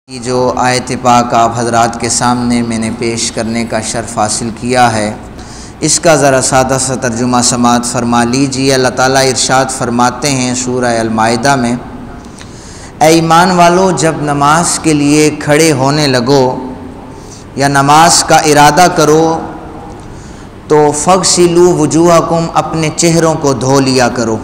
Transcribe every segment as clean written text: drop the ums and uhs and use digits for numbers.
کی جو آیت پاک آپ حضرات کے سامنے میں نے پیش کرنے کا شرف حاصل کیا ہے، اس کا ذرا سادہ سا ترجمہ سماعت فرما لیجیے۔ اللہ تعالیٰ ارشاد فرماتے ہیں سورہ المائدہ میں، اے ایمان والو، جب نماز کے لیے کھڑے ہونے لگو یا نماز کا ارادہ کرو تو فغسلوا وجوہکم، اپنے چہروں کو دھو لیا کرو،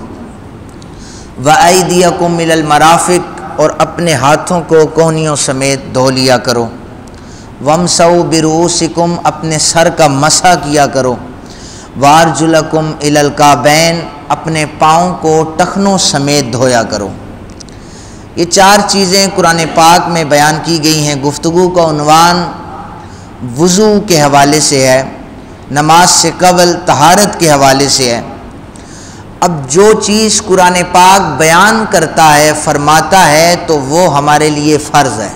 وایدیکم الی المرافق، اور اپنے ہاتھوں کو کوہنیوں سمیت دھو لیا کرو، وامسحوا برؤوسکم، اپنے سر کا مسح کیا کرو، وارجلکم الی الکعبین، اپنے پاؤں کو ٹخنوں سمیت دھویا کرو۔ یہ چار چیزیں قرآن پاک میں بیان کی گئی ہیں۔ گفتگو کا عنوان وضو کے حوالے سے ہے، نماز سے قبل طہارت کے حوالے سے ہے۔ اب جو چیز قرآن پاک بیان کرتا ہے، فرماتا ہے، تو وہ ہمارے لیے فرض ہے،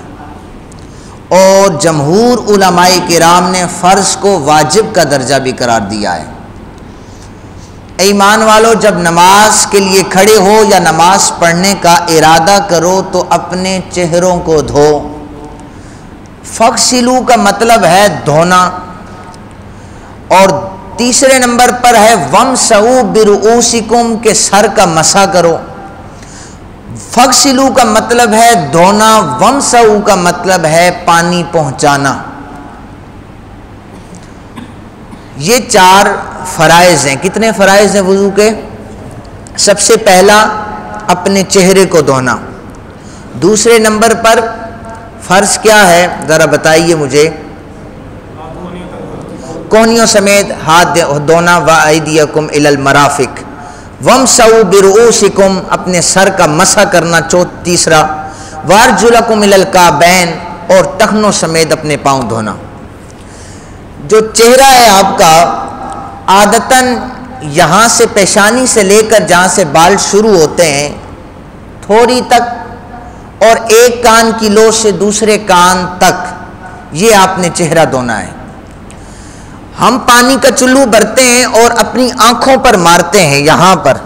اور جمہور علماء کرام نے فرض کو واجب کا درجہ بھی قرار دیا ہے۔ اے ایمان والو، جب نماز کے لیے کھڑے ہو یا نماز پڑھنے کا ارادہ کرو تو اپنے چہروں کو دھو۔ فغسلوا کا مطلب ہے دھونا، اور تیسرے نمبر پر ہے وامسحوا برؤوسکم، کے سر کا مسح کرو۔ فغسلوا کا مطلب ہے دھونا، وامسحوا کا مطلب ہے پانی پہنچانا۔ یہ چار فرائض ہیں۔ کتنے فرائض ہیں وضو کے؟ سب سے پہلا اپنے چہرے کو دھونا۔ دوسرے نمبر پر فرض کیا ہے ذرا بتائیے مجھے؟ کوہنیوں سمیت ہاتھ دھونا، وایدیکم الی المرافق، وامسحوا برؤوسکم، اپنے سر کا مسح کرنا تیسرا، وارجلکم الی الکعبین، اور ٹخنوں سمیت اپنے پاؤں دھونا۔ جو چہرہ ہے آپ کا، عادتاً یہاں سے پیشانی سے لے کر جہاں سے بال شروع ہوتے ہیں تھوڑی تک، اور ایک کان کی لو سے دوسرے کان تک، یہ آپ نے چہرہ دھونا ہے۔ ہم پانی کا چلو بھرتے ہیں اور اپنی آنکھوں پر مارتے ہیں، یہاں پر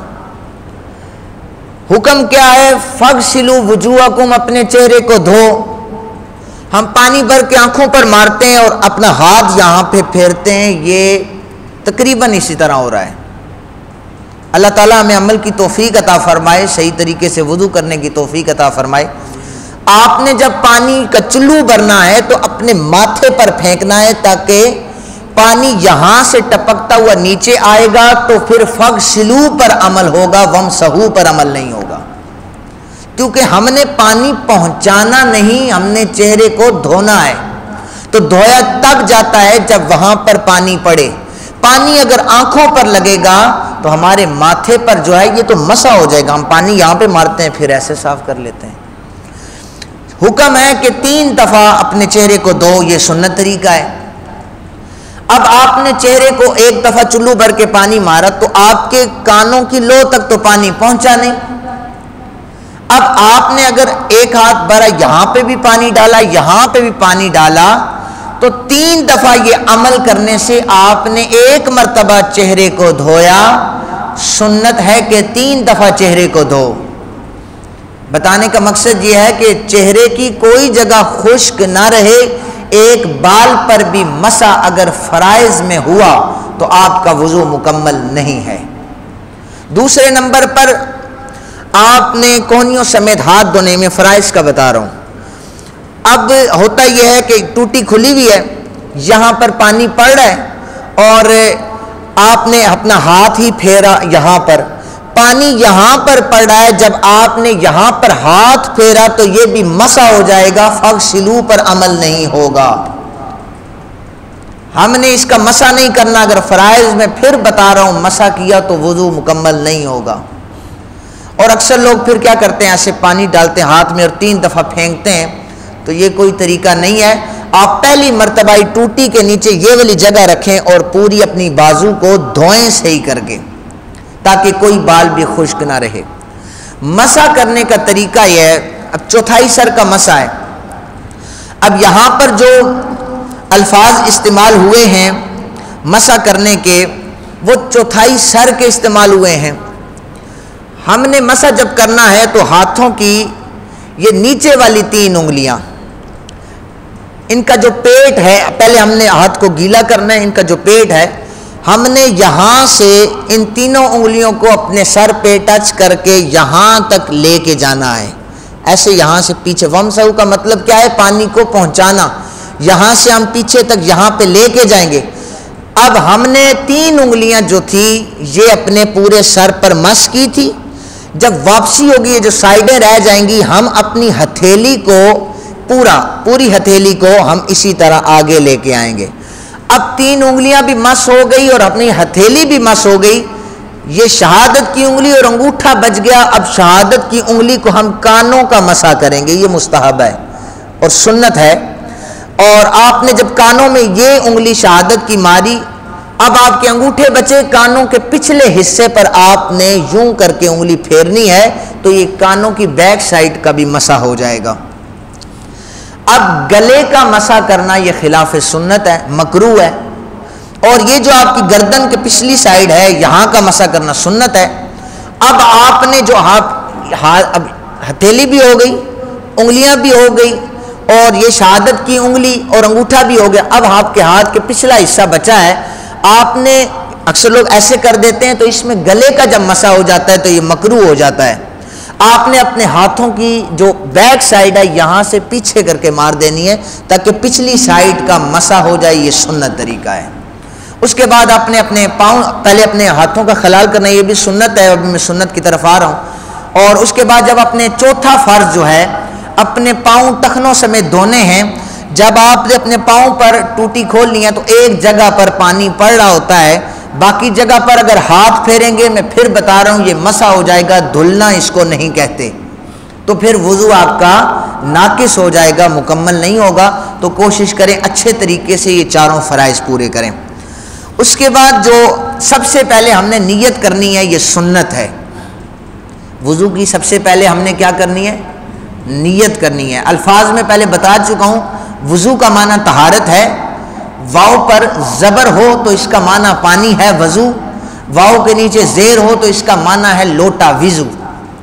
حکم کیا ہے؟ فغسلوا وجوہکم، اپنے چہرے کو دھو۔ ہم پانی بھر کے آنکھوں پر مارتے ہیں اور اپنا ہاتھ یہاں پہ پھیرتے ہیں، یہ تقریباً اسی طرح ہو رہا ہے۔ اللہ تعالیٰ ہمیں عمل کی توفیق عطا فرمائے، صحیح طریقے سے وضو کرنے کی توفیق عطا فرمائے۔ آپ نے جب پانی کا چلو بھرنا ہے تو اپنے ماتھے پر پھینکنا ہے، تاکہ پانی یہاں سے ٹپکتا ہوا نیچے آئے گا تو پھر فغسلوا پر عمل ہوگا، وامسحوا پر عمل نہیں ہوگا، کیونکہ ہم نے پانی پہنچانا نہیں، ہم نے چہرے کو دھونا ہے۔ تو دھویا تب جاتا ہے جب وہاں پر پانی پڑے۔ پانی اگر آنکھوں پر لگے گا تو ہمارے ماتھے پر جو ہے یہ تو مسح ہو جائے گا، ہم پانی یہاں پہ مارتے ہیں پھر ایسے صاف کر لیتے ہیں۔ حکم ہے کہ 3 دفعہ اپنے چہرے کو دھو، یہ سنت طریقہ ہے۔ اب آپ نے چہرے کو ایک دفعہ چلو بھر کے پانی مارا تو آپ کے کانوں کی لو تک تو پانی پہنچا نہیں۔ اب آپ نے اگر ایک ہاتھ بھرا، یہاں پہ بھی پانی ڈالا، یہاں پہ بھی پانی ڈالا، تو 3 دفعہ یہ عمل کرنے سے آپ نے ایک مرتبہ چہرے کو دھویا۔ سنت ہے کہ 3 دفعہ چہرے کو دھو۔ بتانے کا مقصد یہ ہے کہ چہرے کی کوئی جگہ خشک نہ رہے، ایک بال پر بھی مسح اگر فرائض میں ہوا تو آپ کا وضو مکمل نہیں ہے۔ دوسرے نمبر پر آپ نے کوہنیوں سمیت ہاتھ دھونے میں فرائض کا بتا رہا ہوں۔ اب ہوتا یہ ہے کہ ٹوٹی کھلی ہوئی ہے، یہاں پر پانی پڑ رہا ہے اور آپ نے اپنا ہاتھ ہی پھیرا، یہاں پر پانی یہاں پر پڑ رہا ہے، جب آپ نے یہاں پر ہاتھ پھیرا تو یہ بھی مسح ہو جائے گا، فغسلوا پر عمل نہیں ہوگا۔ ہم نے اس کا مسح نہیں کرنا، اگر فرائض میں پھر بتا رہا ہوں مسح کیا تو وضو مکمل نہیں ہوگا۔ اور اکثر لوگ پھر کیا کرتے ہیں، ایسے پانی ڈالتے ہیں ہاتھ میں اور 3 دفعہ پھینکتے ہیں، تو یہ کوئی طریقہ نہیں ہے۔ آپ پہلی مرتبہ ٹوٹی کے نیچے یہ والی جگہ رکھیں اور پوری اپنی بازو کو دھوئیں صحیح کر کے، تاکہ کوئی بال بھی خشک نہ رہے۔ مسح کرنے کا طریقہ یہ ہے، اب چوتھائی سر کا مسح ہے۔ اب یہاں پر جو الفاظ استعمال ہوئے ہیں مسح کرنے کے، وہ چوتھائی سر کے استعمال ہوئے ہیں۔ ہم نے مسح جب کرنا ہے تو ہاتھوں کی یہ نیچے والی 3 انگلیاں ان کا جو پیٹ ہے، پہلے ہم نے ہاتھ کو گیلا کرنا ہے، ان کا جو پیٹ ہے ہم نے یہاں سے ان تینوں انگلیوں کو اپنے سر پہ ٹچ کر کے یہاں تک لے کے جانا ہے، ایسے یہاں سے پیچھے۔ ومسحوا کا مطلب کیا ہے؟ پانی کو پہنچانا، یہاں سے ہم پیچھے تک یہاں پہ لے کے جائیں گے۔ اب ہم نے 3 انگلیاں جو تھی یہ اپنے پورے سر پر مس کی تھی، جب واپسی ہوگی یہ جو سائڈیں رہ جائیں گی ہم اپنی ہتھیلی کو پوری ہتھیلی کو ہم اسی طرح آگے لے کے آئیں گے۔ اب 3 انگلیاں بھی مس ہو گئی اور اپنی ہتھیلی بھی مس ہو گئی، یہ شہادت کی انگلی اور انگوٹھا بچ گیا۔ اب شہادت کی انگلی کو ہم کانوں کا مسا کریں گے، یہ مستحب ہے اور سنت ہے۔ اور آپ نے جب کانوں میں یہ انگلی شہادت کی ماری، اب آپ کے انگوٹھے بچے، کانوں کے پچھلے حصے پر آپ نے یوں کر کے انگلی پھیرنی ہے تو یہ کانوں کی بیک سائڈ کا بھی مسا ہو جائے گا۔ اب گلے کا مسا کرنا یہ خلاف سنت ہے، مکروہ ہے، اور یہ جو آپ کی گردن کے پچھلی سائڈ ہے یہاں کا مسا کرنا سنت ہے۔ اب آپ نے جو اب ہتھیلی بھی ہو گئی، انگلیاں بھی ہو گئی اور یہ شہادت کی انگلی اور انگوٹھا بھی ہو گیا، اب آپ کے ہاتھ کے پچھلا حصہ بچا ہے۔ آپ نے اکثر لوگ ایسے کر دیتے ہیں تو اس میں گلے کا جب مسا ہو جاتا ہے تو یہ مکروہ ہو جاتا ہے۔ آپ نے اپنے ہاتھوں کی جو بیک سائڈ ہے یہاں سے پیچھے کر کے مار دینی ہے تاکہ پچھلی سائڈ کا مسا ہو جائے، یہ سنت طریقہ ہے۔ اس کے بعد آپ نے اپنے پاؤں، پہلے اپنے ہاتھوں کا خلال کرنا، یہ بھی سنت ہے، ابھی میں سنت کی طرف آ رہا ہوں۔ اور اس کے بعد جب اپنے چوتھا فرض جو ہے اپنے پاؤں ٹخنوں سمیت دھونے ہیں، جب آپ نے اپنے پاؤں پر ٹوٹی کھولنی ہے تو ایک جگہ پر پانی پڑ رہا ہوتا ہے، باقی جگہ پر اگر ہاتھ پھیریں گے، میں پھر بتا رہا ہوں یہ مسا ہو جائے گا، دھلنا اس کو نہیں کہتے، تو پھر وضو آپ کا ناقص ہو جائے گا، مکمل نہیں ہوگا۔ تو کوشش کریں اچھے طریقے سے یہ چاروں فرائض پورے کریں۔ اس کے بعد جو سب سے پہلے ہم نے نیت کرنی ہے، یہ سنت ہے۔ وضو کی سب سے پہلے ہم نے کیا کرنی ہے؟ نیت کرنی ہے۔ الفاظ میں پہلے بتا چکا ہوں، وضو کا معنی طہارت ہے، واو پر زبر ہو تو اس کا معنی پانی ہے وضو، واو کے نیچے زیر ہو تو اس کا معنی ہے لوٹا وضو،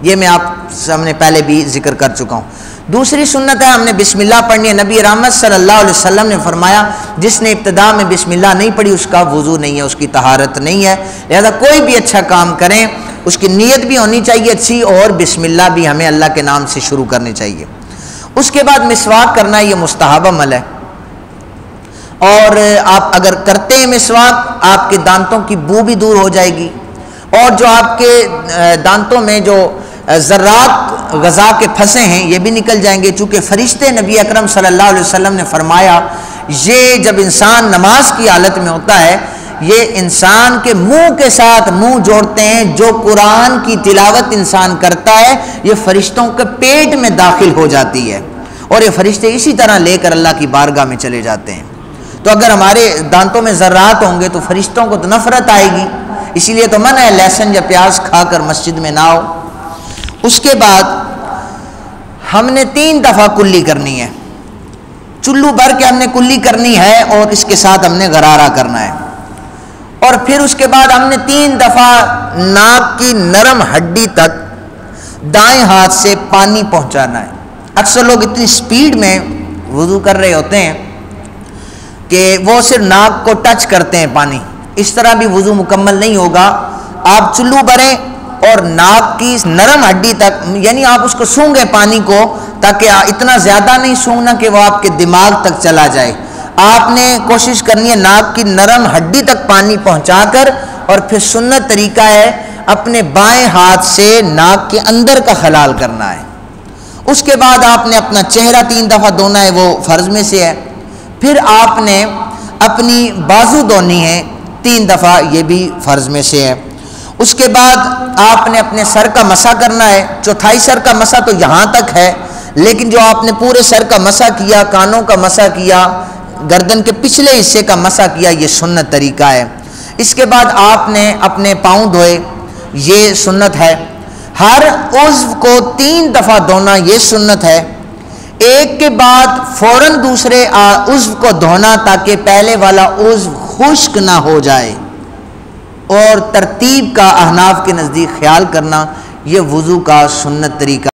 یہ میں آپ سامنے پہلے بھی ذکر کر چکا ہوں۔ دوسری سنت ہے ہم نے بسم اللہ پڑھنی ہے۔ نبی رحمت صلی اللہ علیہ وسلم نے فرمایا جس نے ابتدا میں بسم اللہ نہیں پڑھی اس کا وضو نہیں ہے، اس کی طہارت نہیں ہے۔ لہذا کوئی بھی اچھا کام کریں اس کی نیت بھی ہونی چاہیے اچھی، اور بسم اللہ بھی ہمیں اللہ کے نام سے شروع کرنی چاہیے۔ اس کے بعد مسواک کرنا، یہ مستحب عمل ہے، اور آپ اگر کرتے ہیں مسواک آپ کے دانتوں کی بو بھی دور ہو جائے گی، اور جو آپ کے دانتوں میں جو ذرات غذا کے پھنسے ہیں یہ بھی نکل جائیں گے، چونکہ فرشتے نبی اکرم صلی اللہ علیہ وسلم نے فرمایا یہ جب انسان نماز کی حالت میں ہوتا ہے یہ انسان کے منہ کے ساتھ منہ جوڑتے ہیں، جو قرآن کی تلاوت انسان کرتا ہے یہ فرشتوں کے پیٹ میں داخل ہو جاتی ہے، اور یہ فرشتے اسی طرح لے کر اللہ کی بارگاہ میں چلے جاتے ہیں۔ تو اگر ہمارے دانتوں میں ذرات ہوں گے تو فرشتوں کو تو نفرت آئے گی، اسی لیے تو منع ہے لہسن یا پیاز کھا کر مسجد میں نہ ہو۔ اس کے بعد ہم نے 3 دفعہ کلی کرنی ہے، چلو بھر کے ہم نے کلی کرنی ہے اور اس کے ساتھ ہم نے غرارہ کرنا ہے، اور پھر اس کے بعد ہم نے 3 دفعہ ناک کی نرم ہڈی تک دائیں ہاتھ سے پانی پہنچانا ہے۔ اکثر لوگ اتنی سپیڈ میں وضو کر رہے ہوتے ہیں کہ وہ صرف ناک کو ٹچ کرتے ہیں پانی، اس طرح بھی وضو مکمل نہیں ہوگا۔ آپ چلو بھریں اور ناک کی نرم ہڈی تک، یعنی آپ اس کو سونگیں پانی کو، تاکہ اتنا زیادہ نہیں سونگنا کہ وہ آپ کے دماغ تک چلا جائے۔ آپ نے کوشش کرنی ہے ناک کی نرم ہڈی تک پانی پہنچا کر، اور پھر سنت طریقہ ہے اپنے بائیں ہاتھ سے ناک کے اندر کا خلال کرنا ہے۔ اس کے بعد آپ نے اپنا چہرہ 3 دفعہ دھونا ہے، وہ فرض میں سے ہے۔ پھر آپ نے اپنی بازو دھونی ہے 3 دفعہ، یہ بھی فرض میں سے ہے۔ اس کے بعد آپ نے اپنے سر کا مسح کرنا ہے، چوتھائی سر کا مسح تو یہاں تک ہے، لیکن جو آپ نے پورے سر کا مسح کیا، کانوں کا مسح کیا، گردن کے پچھلے حصے کا مسح کیا، یہ سنت طریقہ ہے۔ اس کے بعد آپ نے اپنے پاؤں دھوئے، یہ سنت ہے۔ ہر عضو کو 3 دفعہ دھونا، یہ سنت ہے۔ ایک کے بعد فوراً دوسرے عضو کو دھونا تاکہ پہلے والا عضو خشک نہ ہو جائے، اور ترتیب کا احناف کے نزدیک خیال کرنا، یہ وضو کا سنت طریقہ